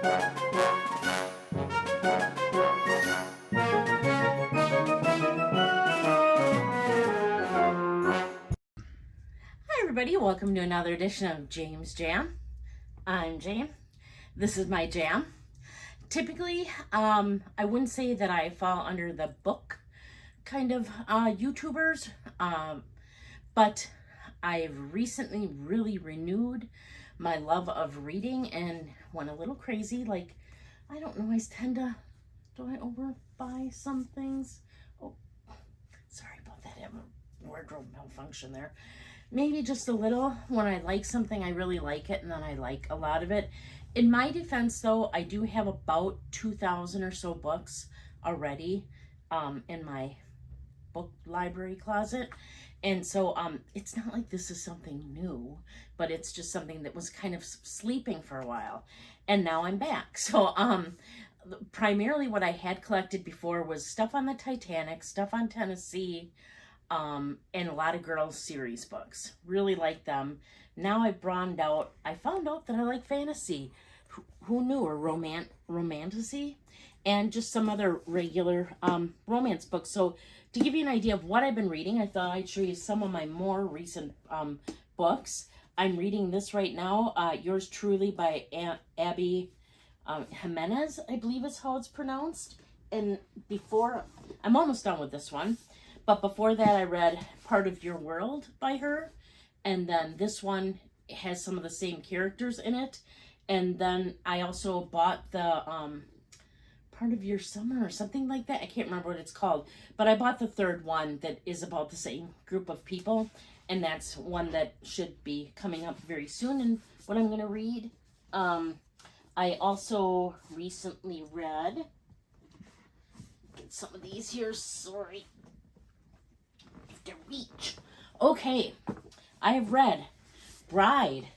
Hi everybody, welcome to another edition of James Jam. I'm Jam. This is my jam. Typically, I wouldn't say that I fall under the book kind of YouTubers, but I've recently really renewed my love of reading and went a little crazy. Like, I don't know, I tend to, do I overbuy some things? Oh, sorry about that, I have a wardrobe malfunction there. Maybe just a little. When I like something, I really like it, and then I like a lot of it. In my defense, though, I do have about 2,000 or so books already in my book library closet. And so it's not like this is something new, but it's just something that was kind of sleeping for a while. And now I'm back. So primarily what I had collected before was stuff on the Titanic, stuff on Tennessee, and a lot of girls series books. Really like them. Now I've broadened out. I found out that I like fantasy. Who knew? Or romantasy, and just some other regular romance books. So to give you an idea of what I've been reading, I thought I'd show you some of my more recent books. I'm reading this right now, Yours Truly by Abby Jimenez, I believe is how it's pronounced. And before, I'm almost done with this one. But before that, I read Part of Your World by her. And then this one has some of the same characters in it. And then I also bought the Part of Your Summer or something like that. I can't remember what it's called. But I bought the third one that is about the same group of people. And that's one that should be coming up very soon and what I'm going to read. I also recently read, get some of these here, sorry. To reach. Okay, I have read Bride.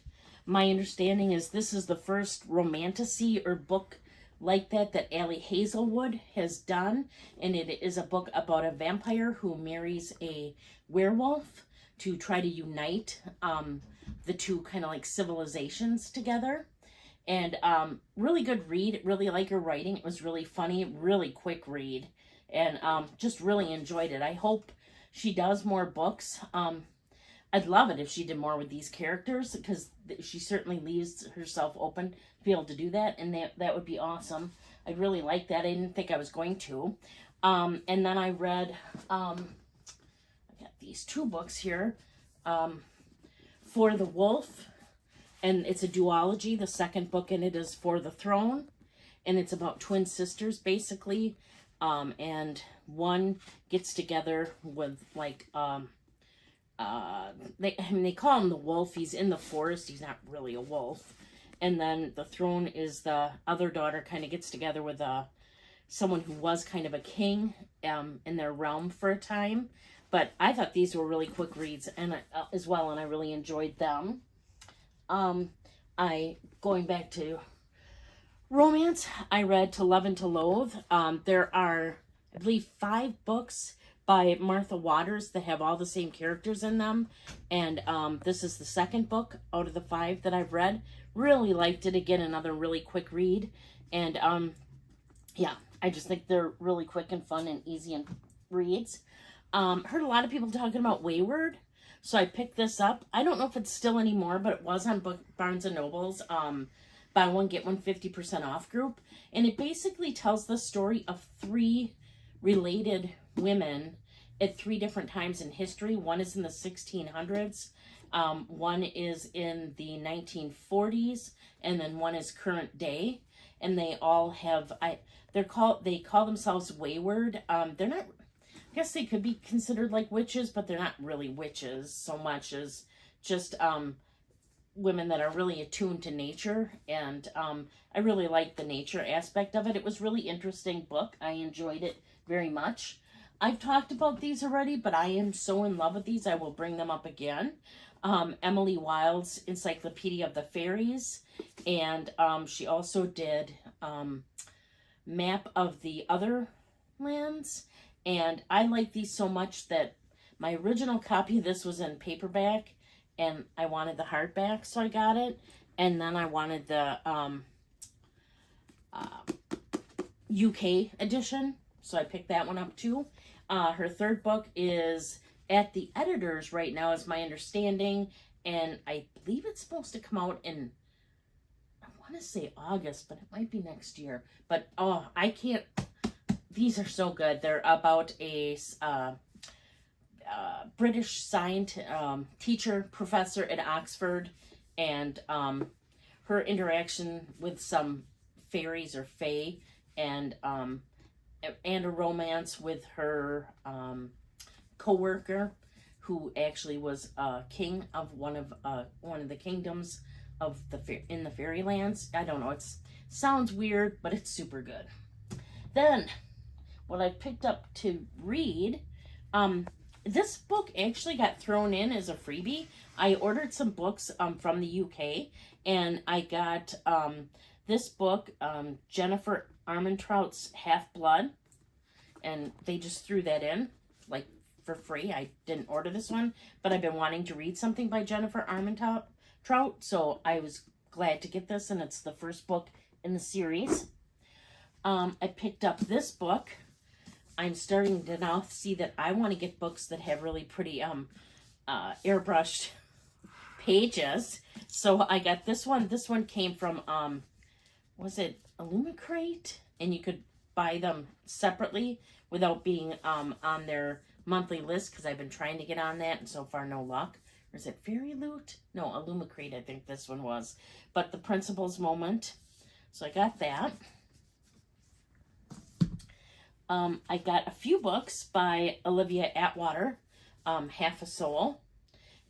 My understanding is this is the first romantasy or book like that Allie Hazelwood has done, and it is a book about a vampire who marries a werewolf to try to unite the two kind of like civilizations together. And really good read. Really like her writing. It was really funny, really quick read, and just really enjoyed it. I hope she does more books. I'd love it if she did more with these characters, because she certainly leaves herself open to be able to do that, and that would be awesome. I'd really like that. I didn't think I was going to. And then I read, I got these two books here, For the Wolf, and it's a duology. The second book in it is For the Throne, and it's about twin sisters, basically. And one gets together with like they call him the wolf. He's in the forest. He's not really a wolf. And then the throne is the other daughter kind of gets together with someone who was kind of a king in their realm for a time. But I thought these were really quick reads and as well, and I really enjoyed them. Going back to romance, I read To Love and to Loathe. There are, I believe, 5 books by Martha Waters that have all the same characters in them. And this is the second book out of the 5 that I've read. Really liked it. Again, another really quick read. And yeah, I just think they're really quick and fun and easy and reads. Heard a lot of people talking about Wayward. So I picked this up. I don't know if it's still anymore, but it was on Barnes & Noble's buy one, get one 50% off group. And it basically tells the story of 3 related women at 3 different times in history. One is in the 1600s, one is in the 1940s, and then one is current day. And they all have, they call themselves Wayward. They're not, I guess they could be considered like witches, but they're not really witches so much as just women that are really attuned to nature. And I really liked the nature aspect of it. It was a really interesting book. I enjoyed it very much. I've talked about these already, but I am so in love with these, I will bring them up again. Emily Wilde's Encyclopedia of the Fairies, and she also did Map of the Other Lands, and I like these so much that my original copy of this was in paperback, and I wanted the hardback, so I got it, and then I wanted the UK edition, so I picked that one up too. Her third book is at the editors right now, is my understanding, and I believe it's supposed to come out in, I want to say August, but it might be next year. But oh, I can't. These are so good. They're about a British scientist, teacher, professor at Oxford, and her interaction with some fairies or fae, and a romance with her co-worker, who actually was king of one of the kingdoms of in the fairylands. I don't know. It sounds weird, but it's super good. Then, what I picked up to read, this book actually got thrown in as a freebie. I ordered some books from the UK, and I got this book, Jennifer Armentrout's Half-Blood, and they just threw that in, like, for free. I didn't order this one, but I've been wanting to read something by Jennifer Armentrout, so I was glad to get this, and it's the first book in the series. I picked up this book. I'm starting to now see that I want to get books that have really pretty airbrushed pages. So I got this one. This one came from, was it Illumicrate? And you could buy them separately without being on their monthly list, because I've been trying to get on that, and so far no luck. Or is it Fairy Loot? No, Illumicrate, I think this one was. But The Principal's Moment. So I got that. I got a few books by Olivia Atwater, Half a Soul,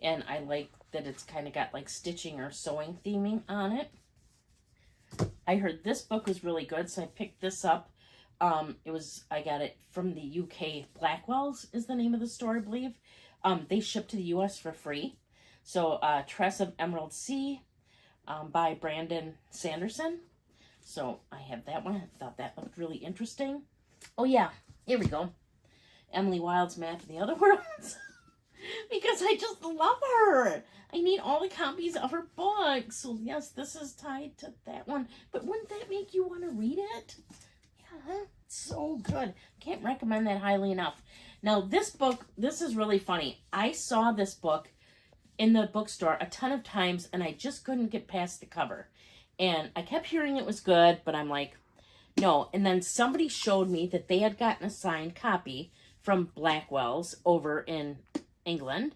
and I like that it's kind of got like stitching or sewing theming on it. I heard this book was really good, so I picked this up. I got it from the UK. Blackwell's is the name of the store, I believe. They ship to the US for free. So, Tress of Emerald Sea, by Brandon Sanderson. So I have that one. I thought that looked really interesting. Oh yeah, here we go. Emily Wilde's Map of the Other Worlds. Because I just love her. I need all the copies of her books. So yes, this is tied to that one. But wouldn't that make you want to read it? Yeah, it's so good. Can't recommend that highly enough. Now this book, this is really funny. I saw this book in the bookstore a ton of times, and I just couldn't get past the cover. And I kept hearing it was good, but I'm like, no. And then somebody showed me that they had gotten a signed copy from Blackwell's over in England,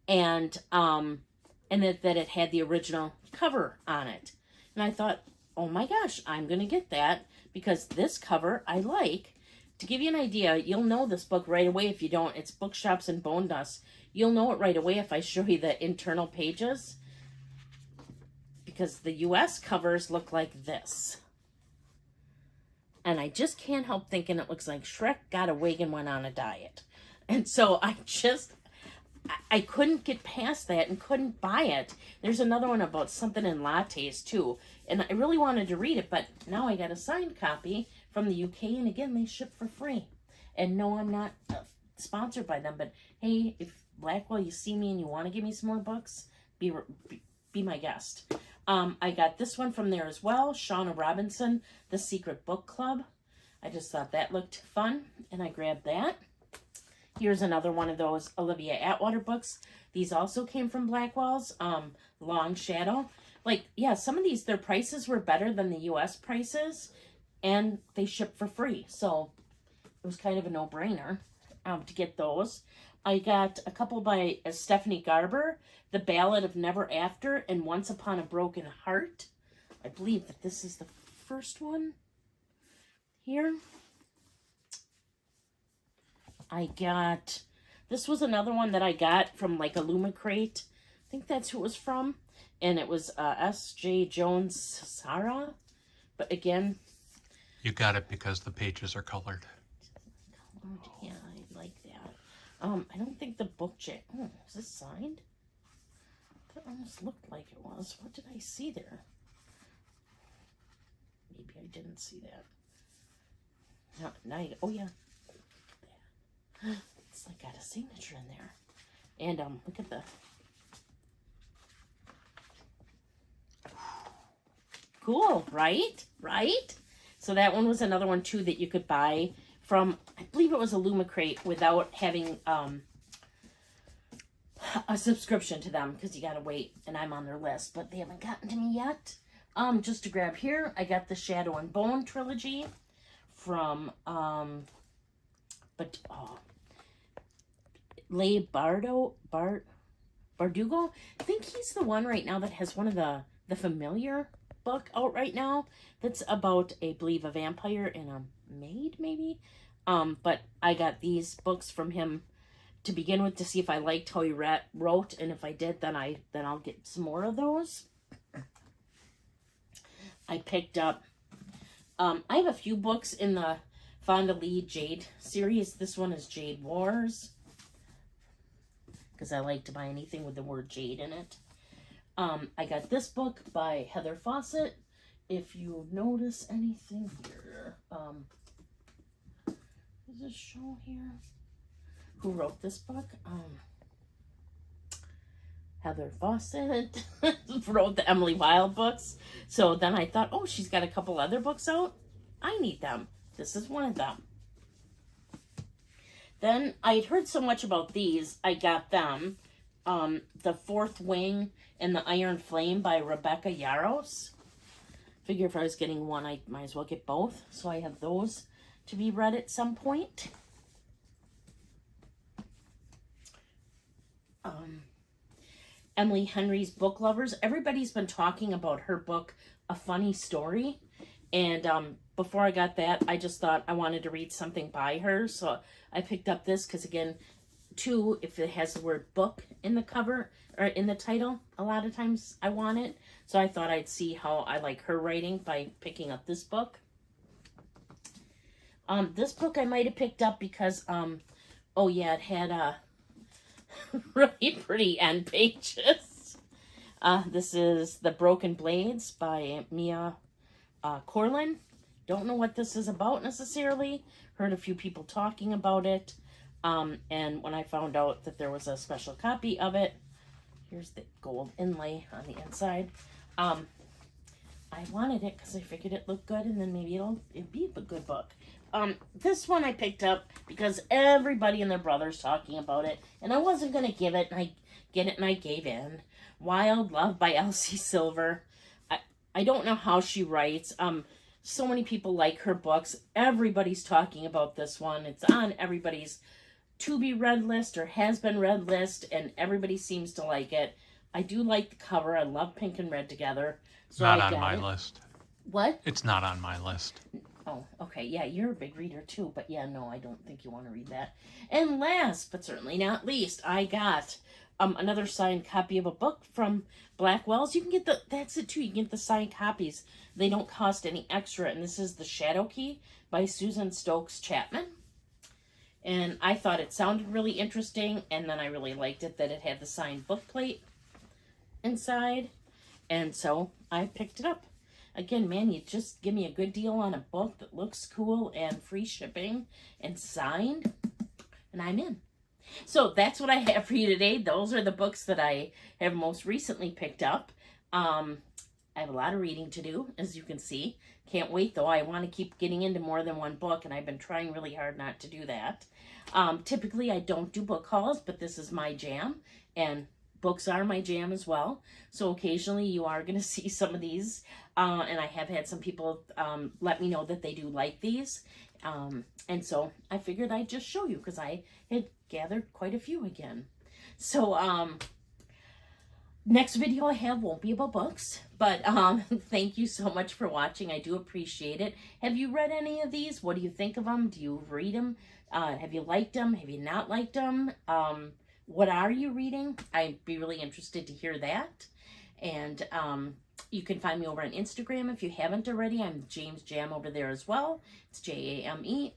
and that it had the original cover on it. And I thought, oh my gosh, I'm going to get that, because this cover I like. To give you an idea, you'll know this book right away if you don't. It's Bookshops and Bone Dust. You'll know it right away if I show you the internal pages, because the US covers look like this. And I just can't help thinking it looks like Shrek got a wig and went on a diet. And so I couldn't get past that and couldn't buy it. There's another one about something in lattes too. And I really wanted to read it, but now I got a signed copy from the UK, and again, they ship for free. And no, I'm not sponsored by them, but hey, if Blackwell, you see me and you want to give me some more books, be my guest. I got this one from there as well, Shauna Robinson, The Secret Book Club. I just thought that looked fun, and I grabbed that. Here's another one of those Olivia Atwater books. These also came from Blackwell's, Long Shadow. Like, yeah, some of these, their prices were better than the US prices, and they ship for free. So it was kind of a no-brainer to get those. I got a couple by Stephanie Garber, The Ballad of Never After and Once Upon a Broken Heart. I believe that this is the first one here. I got, this was another one that I got from like Illumicrate. I think that's who it was from. And it was S.J. Jones Sarah. But again, you got it because the pages are colored. Yeah, I like that. I don't think the book jack. Oh, is this signed? That almost looked like it was. What did I see there? Maybe I didn't see that. No, now oh yeah. It's like got a signature in there. And look at the cool, right? So that one was another one too that you could buy from, I believe it was a Lumacrate, without having a subscription to them, because you gotta wait, and I'm on their list, but they haven't gotten to me yet. Just to grab here, I got the Shadow and Bone trilogy from Leigh Bardugo. I think he's the one right now that has one of the Familiar book out right now that's about, I believe, a vampire and a maid, maybe. But I got these books from him to begin with to see if I liked how he wrote, and if I did, then I'll get some more of those. I picked up, I have a few books in the Fonda Lee Jade series. This one is Jade Wars, because I like to buy anything with the word Jade in it. I got this book by Heather Fawcett. If you notice anything here, does this show here who wrote this book? Heather Fawcett wrote the Emily Wilde books. So then I thought, oh, she's got a couple other books out. I need them. This is one of them. Then I'd heard so much about these, I got them. The Fourth Wing and the Iron Flame by Rebecca Yarros. Figure if I was getting one, I might as well get both. So I have those to be read at some point. Emily Henry's Book Lovers. Everybody's been talking about her book, A Funny Story. And before I got that, I just thought I wanted to read something by her. So I picked up this because, again, too, if it has the word book in the cover or in the title, a lot of times I want it. So I thought I'd see how I like her writing by picking up this book. This book I might have picked up because, oh yeah, it had really pretty end pages. This is The Broken Blades by Mia Corlin. Don't know what this is about necessarily. Heard a few people talking about it. And when I found out that there was a special copy of it, here's the gold inlay on the inside. I wanted it because I figured it looked good, and then maybe it'd be a good book. This one I picked up because everybody and their brother's talking about it, and I wasn't gonna give it, and I gave in. Wild Love by Elsie Silver. I don't know how she writes. So many people like her books. Everybody's talking about this one. It's on everybody's to be read list or has been read list, and everybody seems to like it. I do like the cover. I love pink and red together. So not on my list. What? It's not on my list. Oh, okay. Yeah, you're a big reader too, but yeah, no, I don't think you want to read that. And last, but certainly not least, I got another signed copy of a book from Blackwell's. You can get that's it too, you can get the signed copies. They don't cost any extra, and this is The Shadow Key by Susan Stokes Chapman. And I thought it sounded really interesting, and then I really liked it that it had the signed book plate inside. And so I picked it up. Again, man, you just give me a good deal on a book that looks cool and free shipping and signed, and I'm in. So that's what I have for you today. Those are the books that I have most recently picked up. I have a lot of reading to do, as you can see. Can't wait, though. I want to keep getting into more than one book, and I've been trying really hard not to do that. Typically, I don't do book hauls, but this is my jam, and books are my jam as well. So occasionally you are going to see some of these, and I have had some people let me know that they do like these. And so I figured I'd just show you because I had gathered quite a few again. So next video I have won't be about books, but thank you so much for watching. I do appreciate it. Have you read any of these? What do you think of them? Do you read them? Have you liked them? Have you not liked them? What are you reading? I'd be really interested to hear that. And you can find me over on Instagram if you haven't already. I'm James Jam over there as well. It's JAME_S_Jam.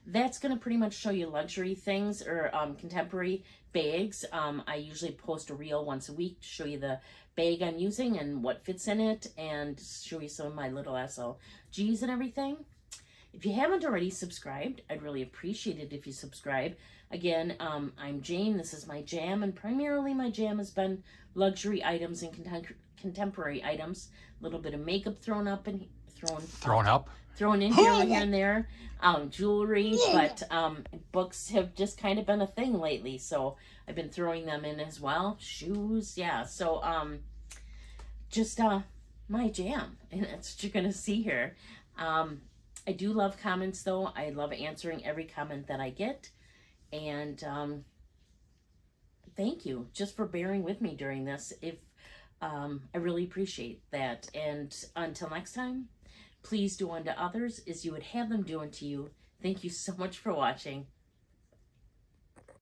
That's going to pretty much show you luxury things or contemporary bags. I usually post a reel once a week to show you the bag I'm using and what fits in it, and show you some of my little SLGs and everything. If you haven't already subscribed, I'd really appreciate it if you subscribe. Again, I'm Jane. This is my jam, and primarily my jam has been luxury items and contemporary items, a little bit of makeup thrown in here and there, jewelry, but books have just kind of been a thing lately, so I've been throwing them in as well. Shoes, yeah. So just my jam, and that's what you're gonna see here. I do love comments though. I love answering every comment that I get, and thank you just for bearing with me during this. If I really appreciate that. And until next time, please do unto others as you would have them do unto you. Thank you so much for watching.